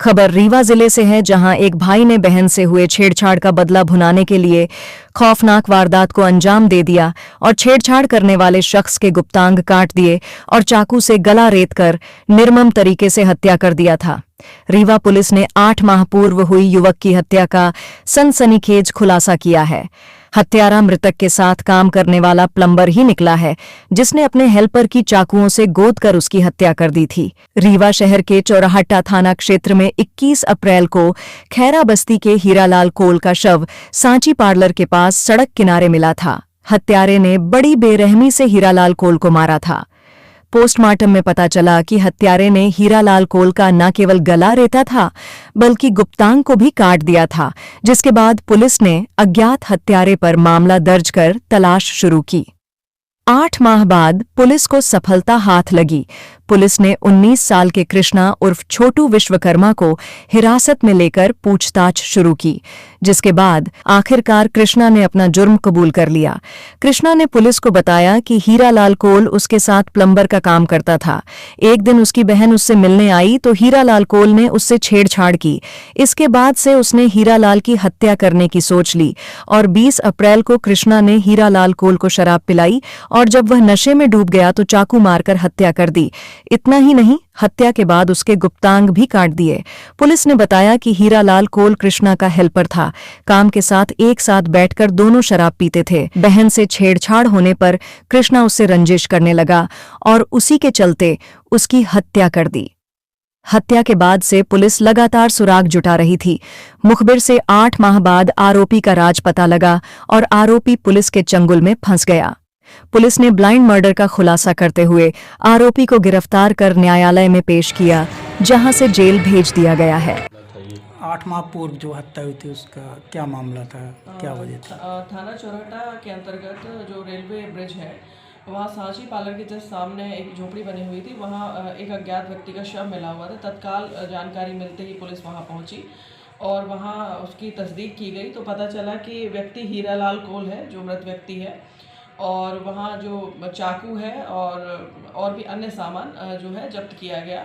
खबर रीवा जिले से है, जहां एक भाई ने बहन से हुए छेड़छाड़ का बदला भुनाने के लिए खौफनाक वारदात को अंजाम दे दिया और छेड़छाड़ करने वाले शख्स के गुप्तांग काट दिए और चाकू से गला रेतकर निर्मम तरीके से हत्या कर दिया था। रीवा पुलिस ने 8 माह पूर्व हुई युवक की हत्या का सनसनीखेज खुलासा किया है। हत्यारा मृतक के साथ काम करने वाला प्लम्बर ही निकला है, जिसने अपने हेल्पर की चाकुओं से गोद कर उसकी हत्या कर दी थी। रीवा शहर के चौराहट्टा थाना क्षेत्र में 21 अप्रैल को खैरा बस्ती के हीरालाल कोल का शव सांची पार्लर के पास सड़क किनारे मिला था। हत्यारे ने बड़ी बेरहमी से हीरालाल कोल को मारा था। पोस्टमार्टम में पता चला कि हत्यारे ने हीरालाल कोल का न केवल गला रेता था, बल्कि गुप्तांग को भी काट दिया था, जिसके बाद पुलिस ने अज्ञात हत्यारे पर मामला दर्ज कर तलाश शुरू की। 8 माह बाद पुलिस को सफलता हाथ लगी। पुलिस ने 19 साल के कृष्णा उर्फ छोटू विश्वकर्मा को हिरासत में लेकर पूछताछ शुरू की, जिसके बाद आखिरकार कृष्णा ने अपना जुर्म कबूल कर लिया। कृष्णा ने पुलिस को बताया कि हीरालाल कोल उसके साथ प्लम्बर का काम करता था। एक दिन उसकी बहन उससे मिलने आई तो हीरालाल कोल ने उससे छेड़छाड़ की। इसके बाद से उसने हीरालाल की हत्या करने की सोच ली और 20 अप्रैल को कृष्णा ने हीरालाल कोल को शराब पिलाई और जब वह नशे में डूब गया तो चाकू मारकर हत्या कर दी। इतना ही नहीं, हत्या के बाद उसके गुप्तांग भी काट दिए। पुलिस ने बताया कि हीरालाल कोल कृष्णा का हेल्पर था। काम के साथ एक साथ बैठकर दोनों शराब पीते थे। बहन से छेड़छाड़ होने पर कृष्णा उससे रंजिश करने लगा और उसी के चलते उसकी हत्या कर दी। हत्या के बाद से पुलिस लगातार सुराग जुटा रही थी। मुखबिर से 8 माह बाद आरोपी का राज पता लगा और आरोपी पुलिस के चंगुल में फंस गया। पुलिस ने ब्लाइंड मर्डर का खुलासा करते हुए आरोपी को गिरफ्तार कर न्यायालय में पेश किया, जहां से जेल भेज दिया गया है। 8 माह पूर्व जो हत्या हुई थी उसका क्या मामला था, क्या वजह था? थाना चौराहट्टा के अंतर्गत जो रेलवे ब्रिज है, वहाँ सांची पार्लर के जस्ट सामने एक झोपड़ी बनी हुई थी। वहाँ एक अज्ञात व्यक्ति का शव मिला हुआ था। तत्काल जानकारी मिलते ही पुलिस वहाँ पहुँची और वहाँ उसकी तस्दीक की गई तो पता चला कि व्यक्ति हीरालाल कोल है, जो मृत व्यक्ति है। और वहाँ जो चाकू है और भी अन्य सामान जो है जब्त किया गया।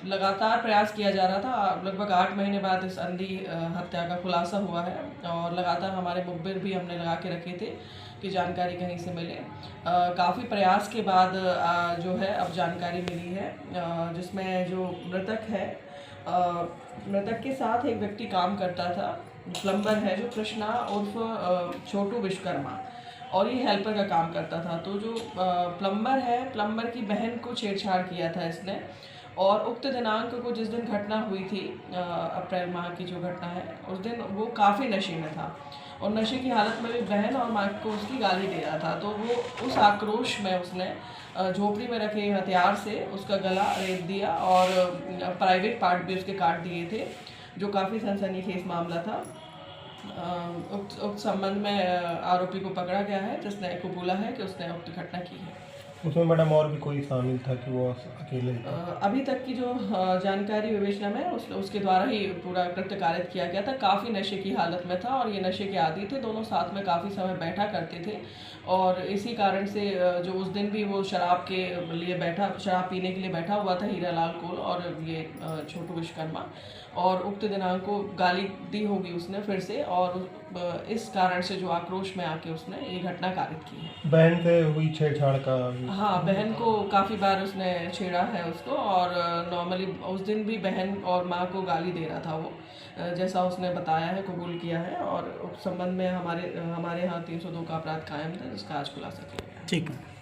लगातार प्रयास किया जा रहा था। लगभग 8 महीने बाद इस अंधी हत्या का खुलासा हुआ है और लगातार हमारे मुखबिर भी हमने लगा के रखे थे कि जानकारी कहीं से मिले। काफ़ी प्रयास के बाद जो है अब जानकारी मिली है, जिसमें जो मृतक है, मृतक के साथ एक व्यक्ति काम करता था, प्लम्बर है जो कृष्णा उर्फ छोटू विश्वकर्मा, और ये हेल्पर का काम करता था। तो जो प्लम्बर है, प्लम्बर की बहन को छेड़छाड़ किया था इसने और उक्त दिनांक को जिस दिन घटना हुई थी, अप्रैल माह की जो घटना है, उस दिन वो काफ़ी नशे में था और नशे की हालत में भी बहन और माँ को उसकी गाली दे रहा था। तो वो उस आक्रोश में उसने झोपड़ी में रखे हथियार से उसका गला रेत दिया और प्राइवेट पार्ट भी उसके काट दिए थे, जो काफ़ी सनसनीखेज मामला था। उक्त संबंध में आरोपी को पकड़ा गया है, जिसने कबूला है कि उसने उक्त घटना की है। उसमें मैडम और भी कोई शामिल था कि वो अकेले? अभी तक की जो जानकारी विवेचना में उसके द्वारा ही पूरा कृत्य कारित किया गया था। काफ़ी नशे की हालत में था और ये नशे के आदी थे। दोनों साथ में काफ़ी समय बैठा करते थे और इसी कारण से जो उस दिन भी वो शराब पीने के लिए बैठा हुआ था हीरालाल कोल और ये छोटू विश्वकर्मा, और उक्त दिनांक को गाली दी होगी उसने फिर से, और इस कारण से जो आक्रोश में आके उसने ये घटना कारित की है। बहन से हुई छेड़छाड़ का? हाँ, बहन को काफ़ी बार उसने छेड़ा है उसको, और नॉर्मली उस दिन भी बहन और माँ को गाली दे रहा था वो, जैसा उसने बताया है, कबूल किया है। और उस संबंध में हमारे यहाँ 302 का अपराध कायम था, जिसका आज खुलासा किया गया। ठीक है।